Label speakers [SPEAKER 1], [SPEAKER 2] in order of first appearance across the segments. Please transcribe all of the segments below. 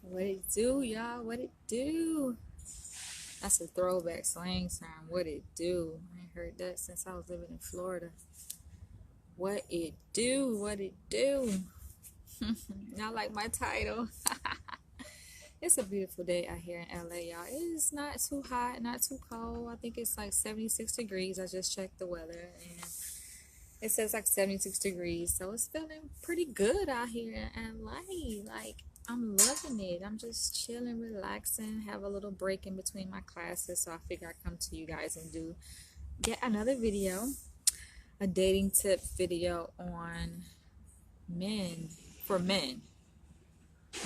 [SPEAKER 1] What it do, y'all? What it do? That's a throwback slang term. What it do? I ain't heard that since I was living in Florida. What it do? What it do? Not like my title. It's a beautiful day out here in LA, y'all. It is not too hot, not too cold. I think it's like 76 degrees. I just checked the weather and it says like 76 degrees. So it's feeling pretty good out here in LA. Like, I'm loving it. I'm just chilling, relaxing, have a little break in between my classes. So I figure I come to you guys and do yet another video, a dating tip video on men, for men.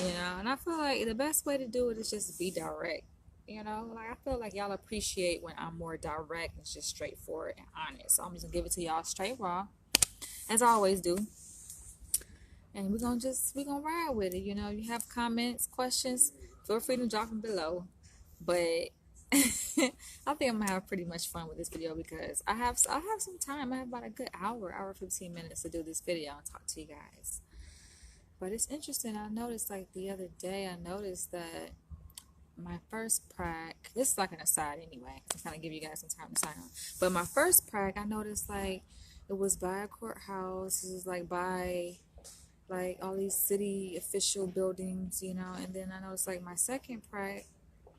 [SPEAKER 1] And I feel like the best way to do it is just be direct. Like I feel like y'all appreciate when I'm more direct and just straightforward and honest. So I'm just gonna give it to y'all straight raw, as I always do. And we're gonna ride with it. You have comments, questions, feel free to drop them below. But I think I'm gonna have pretty much fun with this video because I have some time. I have about a good hour 15 minutes to do this video and talk to you guys. But it's interesting. I noticed like the other day, I noticed that my first prac. This is like an aside anyway, to kind of give you guys some time to sign on. But my first prac, I noticed like it was by a courthouse. It was like by like all these city official buildings, and then I noticed like my second prac,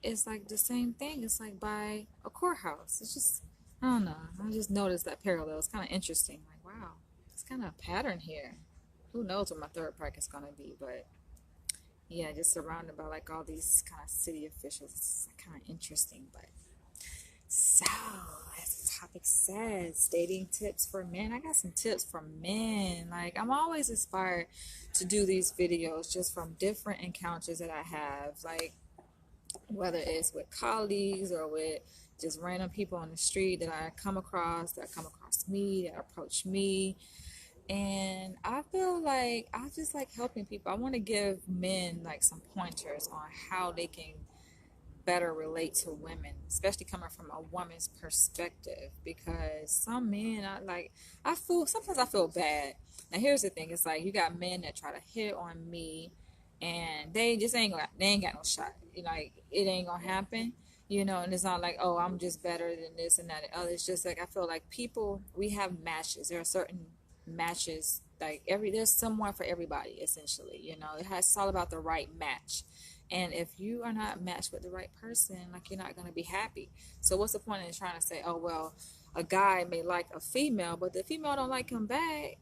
[SPEAKER 1] it's like the same thing. It's like by a courthouse. It's just, I don't know. I just noticed that parallel. It's kind of interesting. Like, wow, it's kind of a pattern here. Who knows what my third prac is gonna be? But yeah, just surrounded by like all these kind of city officials. It's kind of interesting. But so, as the topic says, dating tips for men. I got some tips for men. Like, I'm always inspired to do these videos just from different encounters that I have. Like, whether it's with colleagues or with just random people on the street that come across me, that approach me. And I feel like I just like helping people. I want to give men like some pointers on how they can better relate to women, especially coming from a woman's perspective. Because some men, sometimes I feel bad. Now here's the thing: it's like you got men that try to hit on me, and they ain't got no shot. Like it ain't gonna happen. And it's not like, oh, I'm just better than this and that and other. It's just like I feel like people, we have matches. There are certain matches, like there's someone for everybody essentially. It's all about the right match. And if you are not matched with the right person, like you're not going to be happy. So what's the point in trying to say, oh well, a guy may like a female, but the female don't like him back,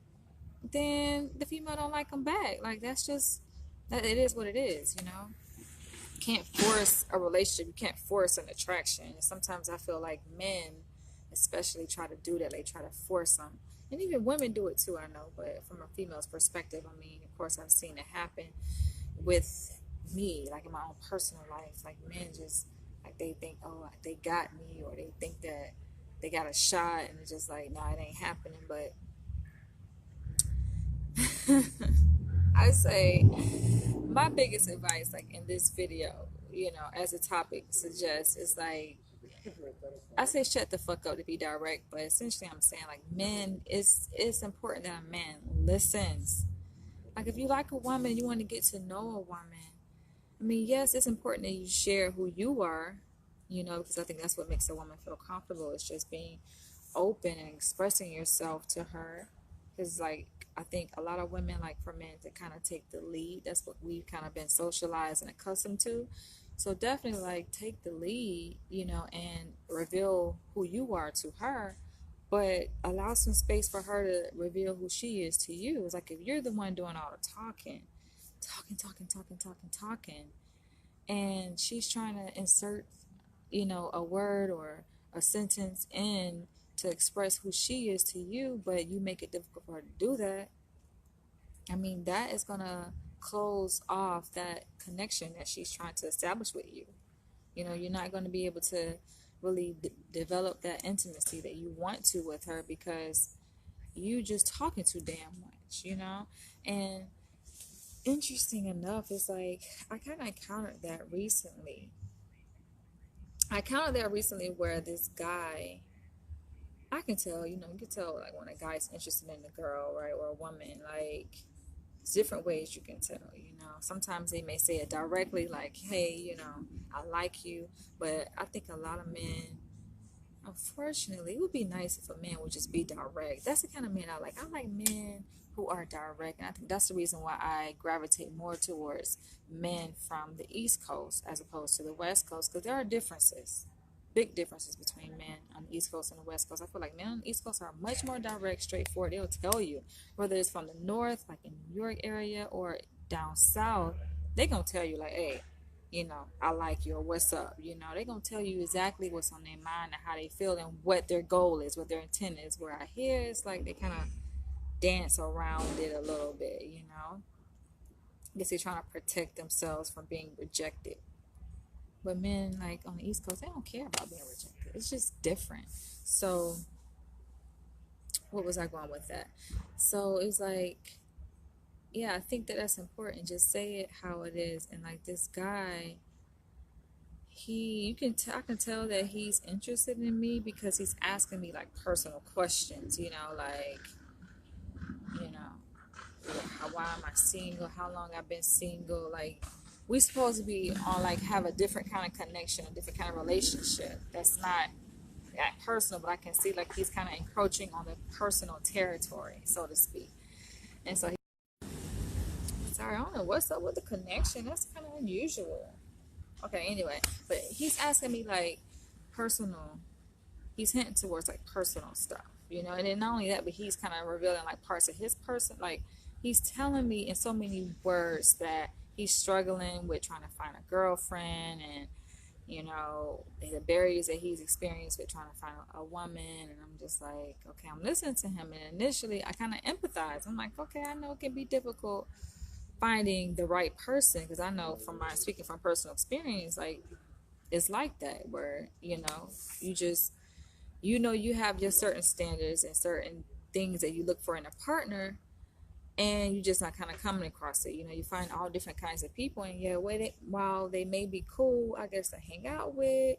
[SPEAKER 1] then the female don't like him back. Like that's just that, it is what it is. You can't force a relationship. You can't force an attraction. And sometimes I feel like men especially try to do that. They try to force them. And even women do it too, I know, but from a female's perspective, I mean, of course I've seen it happen with me, like in my own personal life. Like men just like they think, oh, they got me, or they think that they got a shot, and it's just like, nah, it ain't happening. But I say my biggest advice, like in this video, as the topic suggests, is like I say shut the fuck up to be direct, but essentially I'm saying like men, it's important that a man listens. Like if you like a woman, you want to get to know a woman. I mean, yes, it's important that you share who you are, because I think that's what makes a woman feel comfortable. It's just being open and expressing yourself to her. Because, like, I think a lot of women like for men to kind of take the lead. That's what we've kind of been socialized and accustomed to. So definitely, like, take the lead, and reveal who you are to her. But allow some space for her to reveal who she is to you. It's like if you're the one doing all the talking, and she's trying to insert, a word or a sentence in to express who she is to you, but you make it difficult for her to do that. I mean, that is gonna close off that connection that she's trying to establish with you. You're not going to be able to really develop that intimacy that you want to with her because you just talking too damn much. And interesting enough, it's like I kind of encountered that recently. I encountered that recently where this guy, I can tell, you can tell like when a guy's interested in a girl, right, or a woman. Like There's different ways you can tell, you know. Sometimes they may say it directly, like, hey, you know, I like you. But I think a lot of men, unfortunately, it would be nice if a man would just be direct. That's the kind of men I like. I like men who are direct. And I think that's the reason why I gravitate more towards men from the East Coast as opposed to the West Coast, because there are differences, big differences between men on the East Coast and the West Coast. I feel like men on the East Coast are much more direct, straightforward. They'll tell you, whether it's from the North, like in New York area, or down South, they going to tell you, like, hey, you know, I like you, or what's up. You know, they're going to tell you exactly what's on their mind and how they feel and what their goal is, what their intent is. Where I hear it's like they kind of dance around it a little bit, you know. I guess they're trying to protect themselves from being rejected. But men, like on the East Coast, they don't care about being rejected. It's just different. So, what was I going with that? So, it's like, yeah, I think that that's important. Just say it how it is. And like this guy, I can tell that he's interested in me because he's asking me like personal questions, you know, like, you know, why am I single? How long I've been single? Like, we supposed to be on like have a different kind of connection, a different kind of relationship. That's not that personal, but I can see like he's kind of encroaching on the personal territory, so to speak. And so, sorry, I don't know what's up with the connection. That's kind of unusual. Okay, anyway, but he's asking me like personal. He's hinting towards like personal stuff, you know. And then not only that, but he's kind of revealing like parts of his person. Like he's telling me in so many words that he's struggling with trying to find a girlfriend, and you know the barriers that he's experienced with trying to find a woman. And I'm just like, okay, I'm listening to him, and initially I kind of empathize. I'm like, okay, I know it can be difficult finding the right person, because I know from my speaking from personal experience, like it's like that, where you know you just, you know, you have your certain standards and certain things that you look for in a partner, and you just not kind of coming across it. You know, you find all different kinds of people, and yeah, while they may be cool, I guess, to hang out with,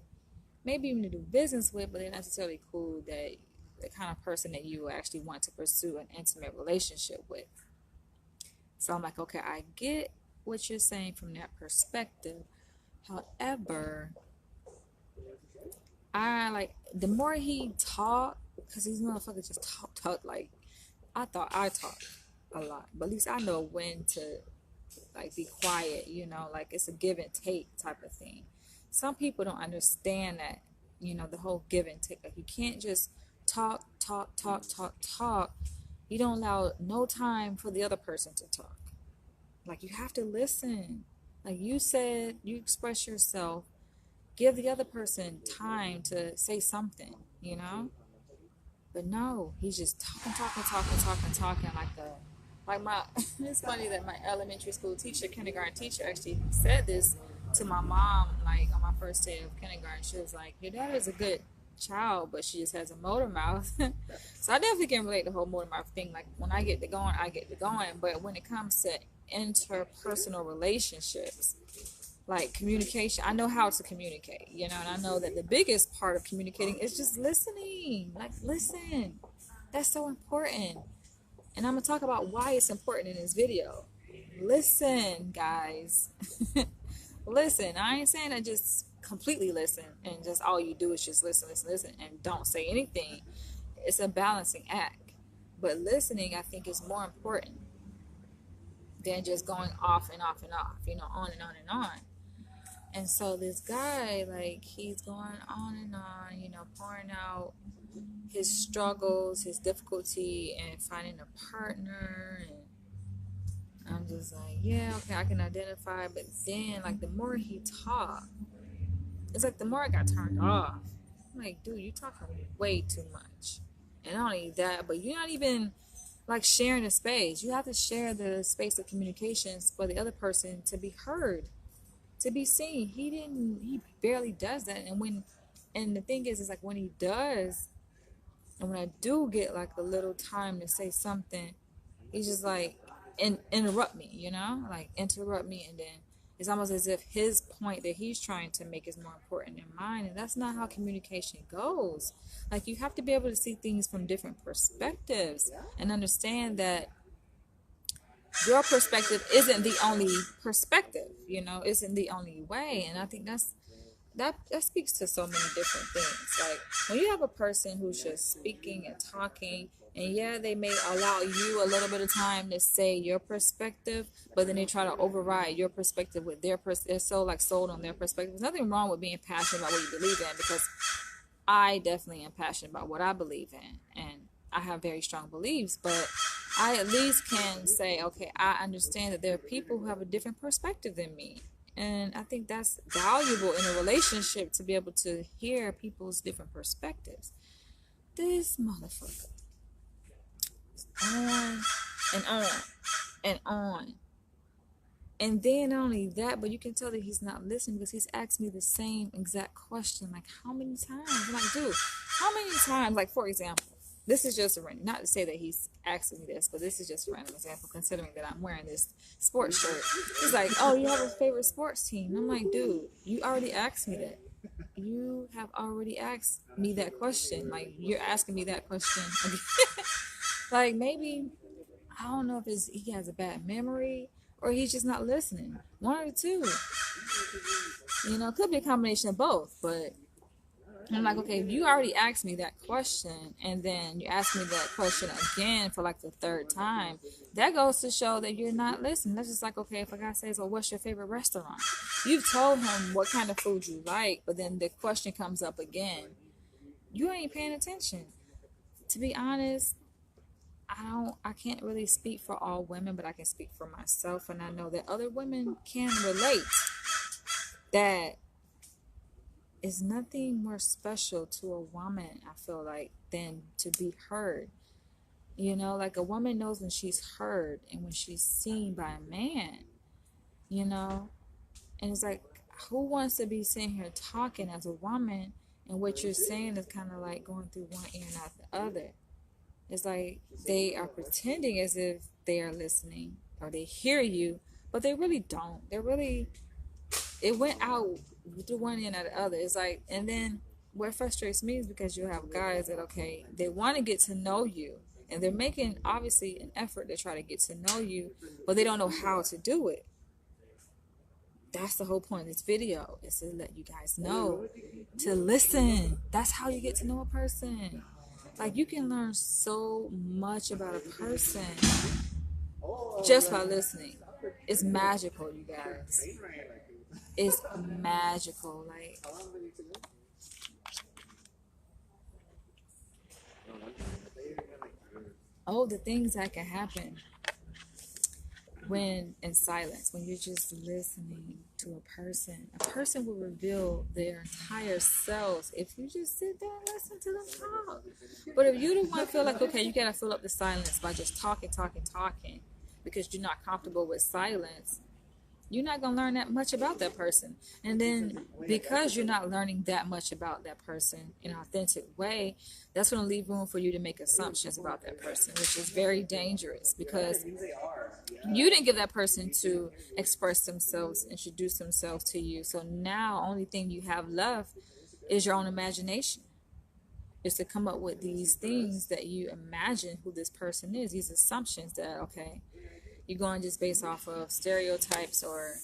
[SPEAKER 1] maybe even to do business with, but they're not necessarily cool that the kind of person that you actually want to pursue an intimate relationship with. So I'm like, okay, I get what you're saying from that perspective. However, I like the more he talked, because these motherfuckers just talk like, I thought I talked a lot, but at least I know when to like be quiet, you know, like it's a give and take type of thing. Some people don't understand that, you know, the whole give and take. Like you can't just talk. You don't allow no time for the other person to talk. Like you have to listen. Like you said, you express yourself, give the other person time to say something, you know? But no, he's just talking like the, like my, it's funny that my elementary school teacher, kindergarten teacher, actually said this to my mom, like on my first day of kindergarten. She was like, your daughter is a good child, but she just has a motor mouth. So I definitely can relate the whole motor mouth thing. Like when I get to going, I get to going. But when it comes to interpersonal relationships, like communication, I know how to communicate, you know, and I know that the biggest part of communicating is just listening. Like listen, that's so important. And I'm gonna talk about why it's important in this video. Listen, guys. Listen. I ain't saying that just completely listen and just all you do is just listen and don't say anything. It's a balancing act. But listening, I think, is more important than just going off and off and off, you know, on and on and on. And so this guy, like, he's going on, you know, pouring out his struggles, his difficulty in finding a partner. And I'm just like, yeah, okay, I can identify. But then, like, the more he talked, it's like the more I got turned off. I'm like, dude, you talking way too much. And not only that, but you're not even, like, sharing the space. You have to share the space of communications for the other person to be heard, to be seen. He barely does that. And the thing is like when he does, and when I do get like a little time to say something, he's just like interrupt me, you know, like interrupt me. And then it's almost as if his point that he's trying to make is more important than mine. And that's not how communication goes. Like you have to be able to see things from different perspectives and understand that your perspective isn't the only perspective, isn't the only way. And I think that speaks to so many different things. Like when you have a person who's just speaking and talking, and yeah, they may allow you a little bit of time to say your perspective, but then they try to override your perspective with they're so like sold on their perspective. There's nothing wrong with being passionate about what you believe in, because I definitely am passionate about what I believe in, and I have very strong beliefs, but I at least can say, okay, I understand that there are people who have a different perspective than me. And I think that's valuable in a relationship, to be able to hear people's different perspectives. This motherfucker is on and on and on. And then not only that, but you can tell that he's not listening, because he's asked me the same exact question. Like, how many times? I'm like, dude, how many times? Like, for example, this is just a random, not to say that he's asking me this, but this is just a random example, considering that I'm wearing this sports shirt. He's like, oh, you have a favorite sports team? I'm like, dude, you already asked me that. You have already asked me that question. Like, you're asking me that question again. Like, maybe, I don't know if he has a bad memory, or he's just not listening. One or the two. It could be a combination of both, but I'm like, okay, if you already asked me that question, and then you ask me that question again for like the third time, that goes to show that you're not listening. That's just like, okay, if a guy says, well, what's your favorite restaurant? You've told him what kind of food you like, but then the question comes up again. You ain't paying attention. To be honest, I can't really speak for all women, but I can speak for myself, and I know that other women can relate. That is nothing more special to a woman, I feel like, than to be heard. Like a woman knows when she's heard and when she's seen by a man, and it's like, who wants to be sitting here talking as a woman, and what you're saying is kind of like going through one ear and out the other. It's like they are pretending as if they are listening or they hear you, but they really don't. It went out through one end or the other. It's like, and then what frustrates me is because you have guys that, okay, they want to get to know you, and they're making obviously an effort to try to get to know you, but they don't know how to do it. That's the whole point of this video, is to let you guys know to listen. That's how you get to know a person. Like, you can learn so much about a person just by listening. It's magical, you guys. It's magical. Like, the things that can happen when in silence, when you're just listening to a person will reveal their entire selves if you just sit there and listen to them talk. But if you don't want to feel like, okay, you gotta fill up the silence by just talking because you're not comfortable with silence, you're not going to learn that much about that person. And then because you're not learning that much about that person in an authentic way, that's going to leave room for you to make assumptions about that person, which is very dangerous, because you didn't give that person to express themselves, introduce themselves to you. So now only thing you have left is your own imagination. Is to come up with these things that you imagine who this person is, these assumptions that, okay, you're going just based off of stereotypes or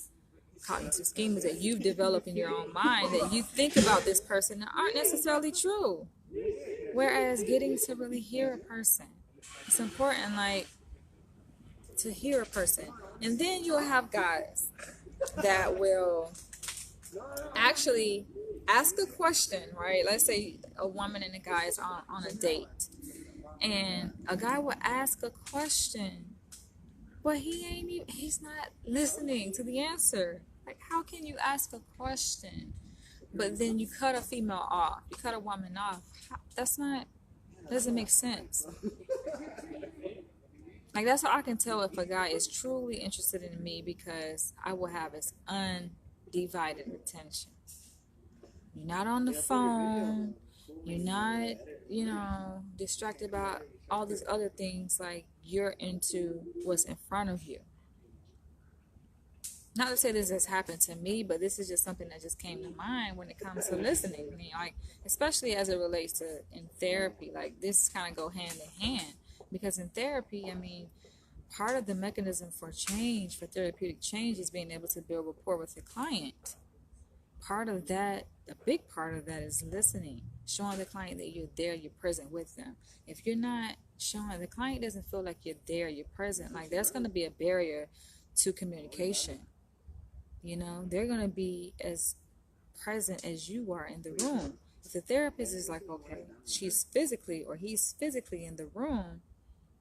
[SPEAKER 1] cognitive schemes that you've developed in your own mind that you think about this person that aren't necessarily true. Whereas getting to really hear a person, it's important, like, to hear a person. And then you'll have guys that will actually ask a question, right? Let's say a woman and a guy is on a date, and a guy will ask a question, but he's not listening to the answer. Like, how can you ask a question, but then you cut a female off, you cut a woman off? Doesn't make sense. Like, that's how I can tell if a guy is truly interested in me, because I will have his undivided attention. You're not on the phone. You're not, distracted about all these other things. Like, you're into what's in front of you. Not to say this has happened to me, but this is just something that just came to mind when it comes to listening. Like, especially as it relates to in therapy, like, this kind of go hand in hand, because in therapy, part of the mechanism for change, for therapeutic change, is being able to build rapport with the client. Part of that, a big part of that, is listening, showing the client that you're there, you're present with them. If you're not showing, the client doesn't feel like you're there, you're present, like that's going to be a barrier to communication. You know, they're going to be as present as you are in the room. If the therapist is like, okay, she's physically or he's physically in the room,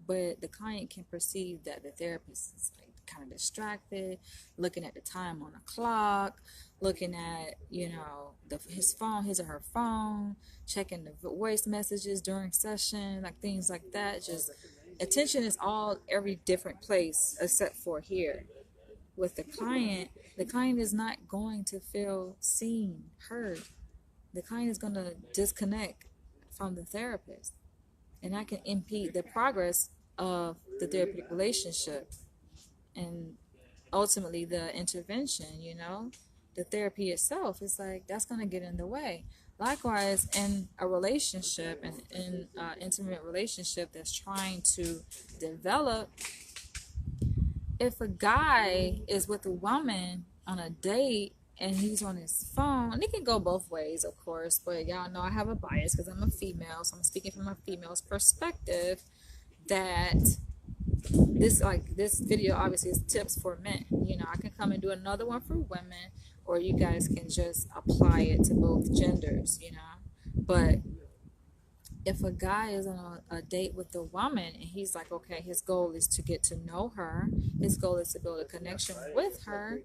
[SPEAKER 1] but the client can perceive that the therapist is like kind of distracted, looking at the time on the clock, looking at, you know, his or her phone, checking the voice messages during session, like things like that. Just attention is all every different place except for here. With the client is not going to feel seen, heard. The client is going to disconnect from the therapist, and that can impede the progress of the therapeutic relationship and ultimately the intervention. You know, the therapy itself is like that's going to get in the way. Likewise, in a relationship and in an intimate relationship that's trying to develop, if a guy is with a woman on a date and he's on his phone, and it can go both ways, of course, but y'all know I have a bias because I'm a female, so I'm speaking from a female's perspective, that this video obviously is tips for men. You know, I can come and do another one for women, or you guys can just apply it to both genders, you know. But if a guy is on a date with a woman and he's like, okay, his goal is to get to know her, his goal is to build a connection with her,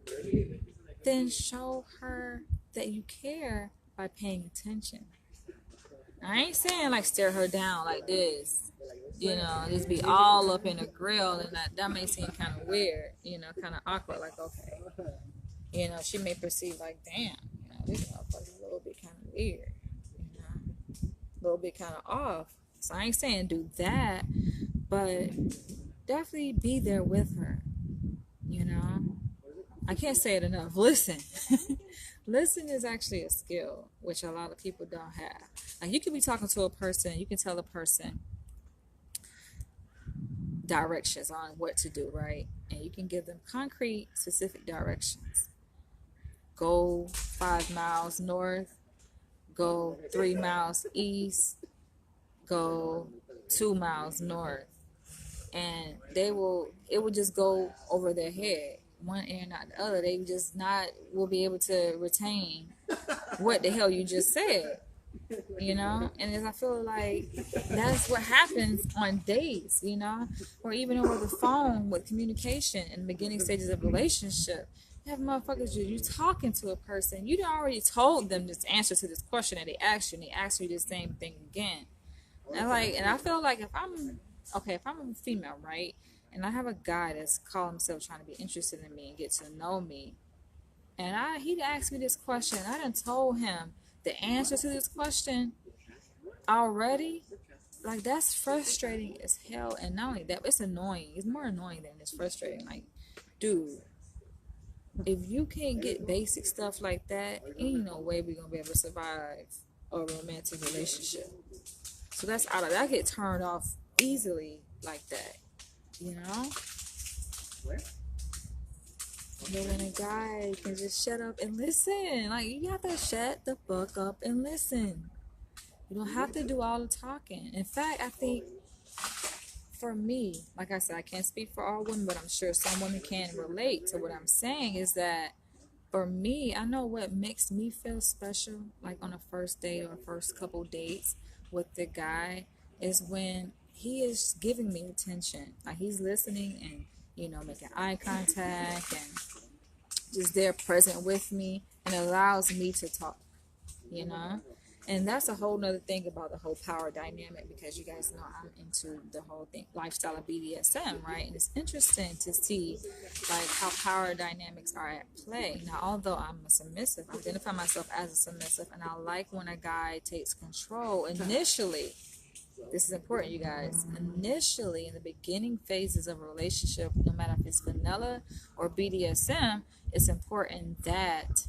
[SPEAKER 1] then show her that you care by paying attention. I ain't saying like stare her down like this, you know, just be all up in the grill, and that may seem kind of weird, you know, kind of awkward, like, okay, you know, she may perceive like, damn, you know, this motherfucker's a little bit kind of weird, you know, a little bit kind of off. So I ain't saying do that, but definitely be there with her, you know. I can't say it enough. Listen. Listen is actually a skill, which a lot of people don't have. Like, you can be talking to a person, you can tell a person directions on what to do, right? And you can give them concrete, specific directions. Go 5 miles north, go 3 miles east, go 2 miles north. And it will just go over their head, one ear not the other. They just not will be able to retain what the hell you just said, you know. And as I feel like that's what happens on dates, you know, or even over the phone with communication in the beginning stages of a relationship. You have motherfuckers, you talking to a person, you already told them this answer to this question that they asked you, and they ask you the same thing again. And I feel like if I'm a female, right, and I have a guy that's called himself trying to be interested in me and get to know me, and he asked me this question, I done told him the answer to this question already, like, that's frustrating as hell. And not only that, it's annoying. It's more annoying than it's frustrating. Like, dude, if you can't get basic stuff like that, ain't no way we're gonna be able to survive a romantic relationship. So that's out of that. I get turned off easily like that, you know. But when a guy can just shut up and listen, like, you have to shut the fuck up and listen. You don't have to do all the talking. In fact, I think for me, like I said, I can't speak for all women, but I'm sure some women can relate to what I'm saying, is that for me, I know what makes me feel special, like on a first date or first couple dates with the guy, is when he is giving me attention. Like, he's listening and, you know, making eye contact and just there present with me, and allows me to talk, you know. And that's a whole nother thing about the whole power dynamic, because you guys know I'm into the whole thing, lifestyle of BDSM, right? And it's interesting to see like how power dynamics are at play. Now, although I'm a submissive, I identify myself as a submissive, and I like when a guy takes control initially. This is important, you guys. Initially, in the beginning phases of a relationship, no matter if it's vanilla or BDSM, it's important that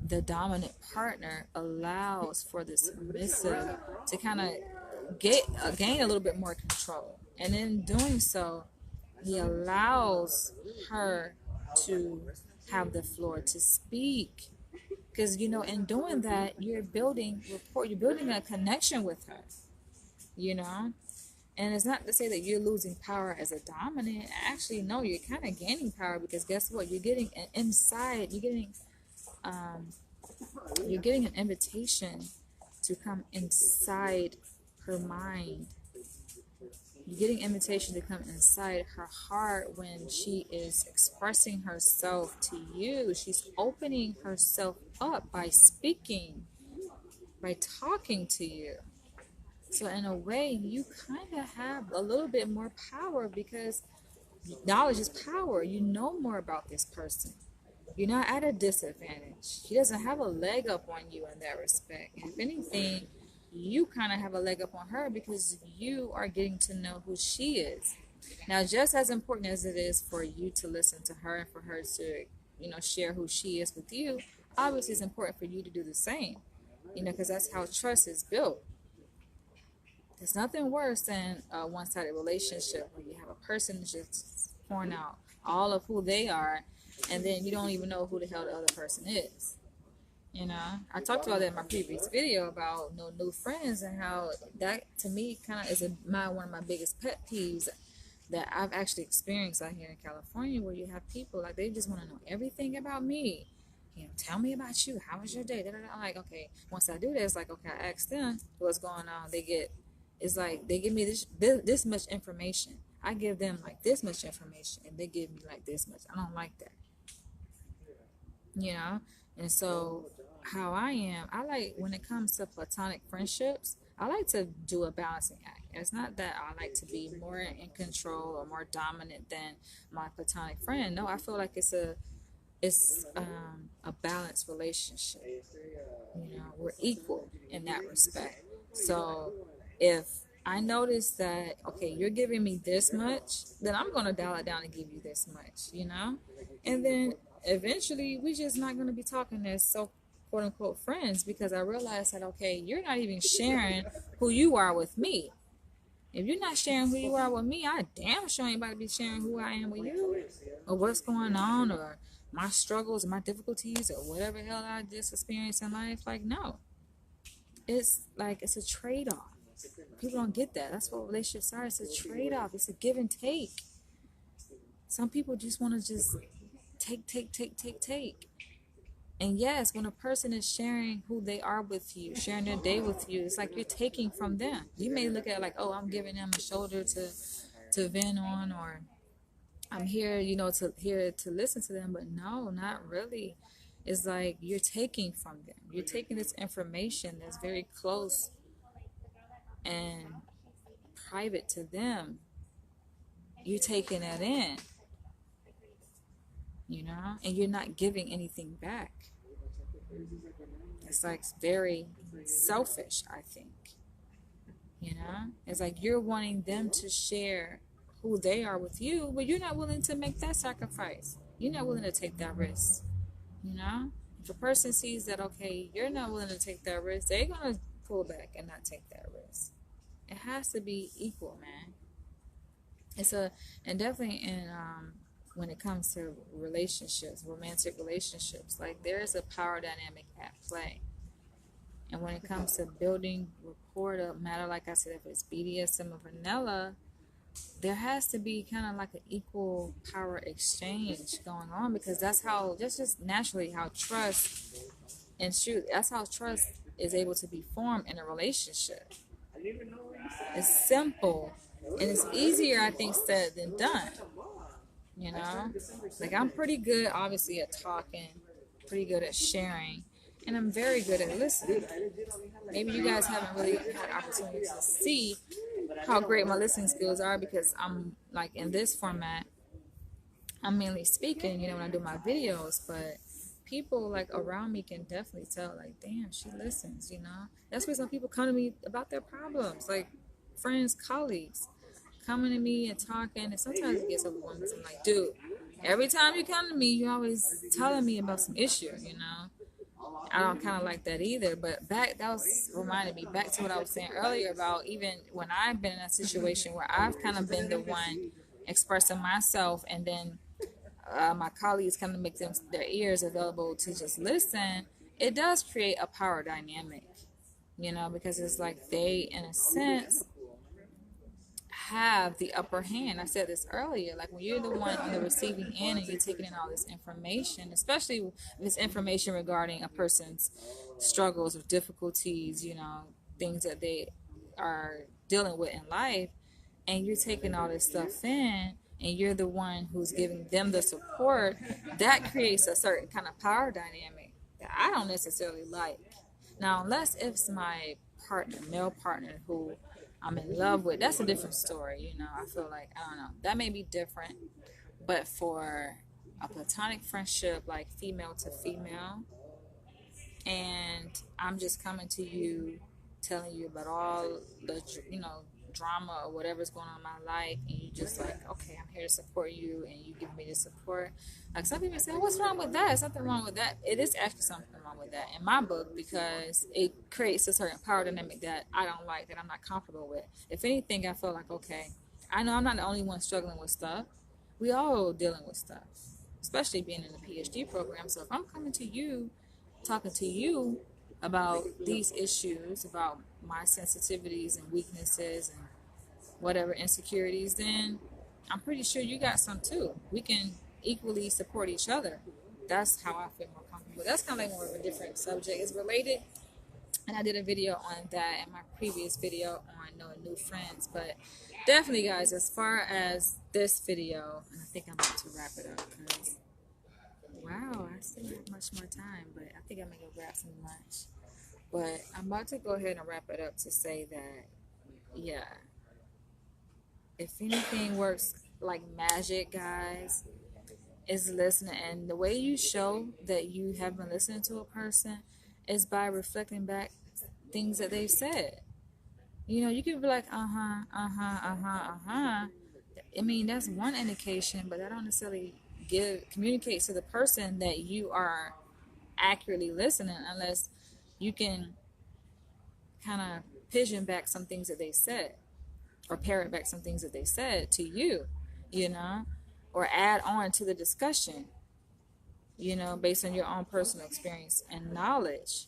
[SPEAKER 1] the dominant partner allows for the submissive to kind of gain a little bit more control. And in doing so, He allows her to have the floor to speak. Because, you know, in doing that, you're building rapport, you're building a connection with her, you know? And it's not to say that you're losing power as a dominant. Actually, no, you're kind of gaining power because guess what? You're getting inside, um, you're getting an invitation to come inside her mind. You're getting invitation to come inside her heart when she is expressing herself to you. She's opening herself up by speaking, by talking to you. So in a way, you kind of have a little bit more power because knowledge is power. You know more about this person. You're not at a disadvantage. She doesn't have a leg up on you in that respect. And if anything, you kind of have a leg up on her because you are getting to know who she is. Now, just as important as it is for you to listen to her and for her to, you know, share who she is with you, obviously it's important for you to do the same, you know, because that's how trust is built. There's nothing worse than a one-sided relationship where you have a person just pouring out all of who they are, and then you don't even know who the hell the other person is. You know, I talked about that in my previous video about new friends and how that to me kind of is one of my biggest pet peeves that I've actually experienced out here in California, where you have people like they just want to know everything about me. You know, tell me about you. How was your day? I'm like, okay. Once I do that, it's like, okay, I ask them what's going on. It's like they give me this much information. I give them like this much information, and they give me like this much. I don't like that, you know. And so, how I am, I like when it comes to platonic friendships, I like to do a balancing act. It's not that I like to be more in control or more dominant than my platonic friend. No, I feel like it's a balanced relationship. You know, we're equal in that respect. So if I notice that, okay, you're giving me this much, then I'm going to dial it down and give you this much, you know? And then eventually we're just not going to be talking as so quote unquote friends because I realize that, okay, you're not even sharing who you are with me. If you're not sharing who you are with me, I damn sure ain't about to be sharing who I am with you or what's going on or my struggles or my difficulties or whatever hell I just experienced in life. Like, no. It's like it's a trade-off. People don't get that. That's what relationships are. It's a trade-off. It's a give and take. Some people just want to just take. And yes, when a person is sharing who they are with you, sharing their day with you, it's like you're taking from them. You may look at it like, oh, I'm giving them a shoulder to vent on, or I'm here, you know, to listen to them. But no, not really. It's like you're taking from them. You're taking this information that's very close and private to them. You're taking that in, you know, and you're not giving anything back. It's like very selfish, I think. You know, it's like you're wanting them to share who they are with you, but you're not willing to make that sacrifice. You're not willing to take that risk. You know, if a person sees that, okay, you're not willing to take that risk, they're going to pull back and not take that risk. It has to be equal, man. And definitely when it comes to relationships, romantic relationships, like there is a power dynamic at play. And when it comes to building rapport, no matter, like I said, if it's BDSM or vanilla, there has to be kind of like an equal power exchange going on because that's just naturally how trust that's how trust is able to be formed in a relationship. It's simple and it's easier, I think, said than done. You know, like I'm pretty good, obviously, at talking, pretty good at sharing, and I'm very good at listening. Maybe you guys haven't really had opportunity to see how great my listening skills are because I'm like in this format, I'm mainly speaking, you know, when I do my videos, but people like around me can definitely tell, like, damn, she listens, you know. That's why some people come to me about their problems, like friends, colleagues, coming to me and talking, and sometimes it gets overwhelming. I'm like, dude, every time you come to me, you're always telling me about some issue, you know. I don't kind of like that either, but that was reminded me back to what I was saying earlier about even when I've been in a situation where I've kind of been the one expressing myself, and then my colleagues kind of make their ears available to just listen, it does create a power dynamic, because it's like they, in a sense, have the upper hand. I said this earlier, like when you're the one on the receiving end and you're taking in all this information, especially this information regarding a person's struggles or difficulties, things that they are dealing with in life, and you're taking all this stuff in and you're the one who's giving them the support, that creates a certain kind of power dynamic that I don't necessarily like. Now, unless it's my partner, male partner, who I'm in love with, that's a different story. I feel like, I don't know, that may be different. But for a platonic friendship, like female to female, and I'm just coming to you, telling you about all the, drama or whatever's going on in my life, and you just like, okay, I'm here to support you, and you give me the support. Like, some people say, what's wrong with that? Something wrong with that. It is actually something wrong with that in my book, because it creates a certain power dynamic that I don't like, that I'm not comfortable with. If anything, I feel like, okay, I know I'm not the only one struggling with stuff. We all dealing with stuff, especially being in the PhD program. So if I'm coming to you, talking to you about these issues, about my sensitivities and weaknesses and whatever insecurities, then I'm pretty sure you got some too. We can equally support each other. That's how I feel more comfortable. That's kind of like more of a different subject. It's related, and I did a video on that in my previous video on knowing new friends. But definitely, guys, as far as this video, and I think I'm about to wrap it up, because wow, I still have much more time, but I think I'm going to go grab some lunch. But I'm about to go ahead and wrap it up to say that, yeah, if anything works like magic, guys, is listening. And the way you show that you have been listening to a person is by reflecting back things that they've said. You can be like, uh-huh, uh-huh, uh-huh, uh-huh. I mean, that's one indication, but that don't necessarily communicate to the person that you are accurately listening, unless you can kind of pigeon back some things that they said, or parrot back some things that they said to you, or add on to the discussion, based on your own personal experience and knowledge.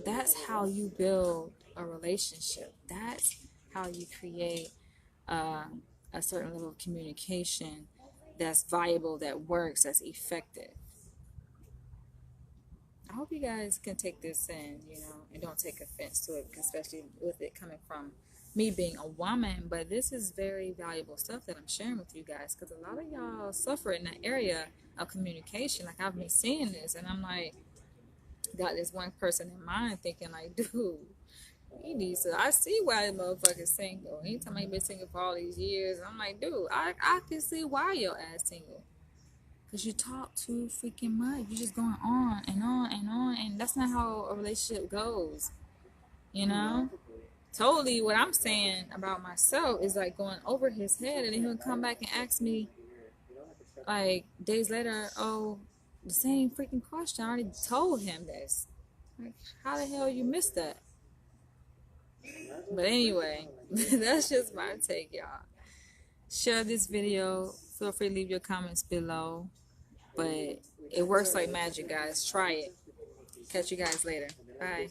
[SPEAKER 1] That's how you build a relationship. That's how you create a certain level of communication that's viable, that works, that's effective. I hope you guys can take this in, and don't take offense to it, especially with it coming from me being a woman. But this is very valuable stuff that I'm sharing with you guys, because a lot of y'all suffer in that area of communication. Like, I've been seeing this, and I'm like, got this one person in mind, thinking like, dude, he needs to. I see why the motherfucker's single. Anytime I've been single for all these years, I'm like, dude, I can see why your ass single. Because you talk too freaking much. You're just going on and on and on. And that's not how a relationship goes. Totally what I'm saying about myself is like going over his head. And then he'll come back and ask me, like, days later, oh, the same freaking question. I already told him this. Like, how the hell you missed that? But anyway, that's just my take, y'all. Share this video. Feel free to leave your comments below. But it works like magic, guys. Try it. Catch you guys later. Bye.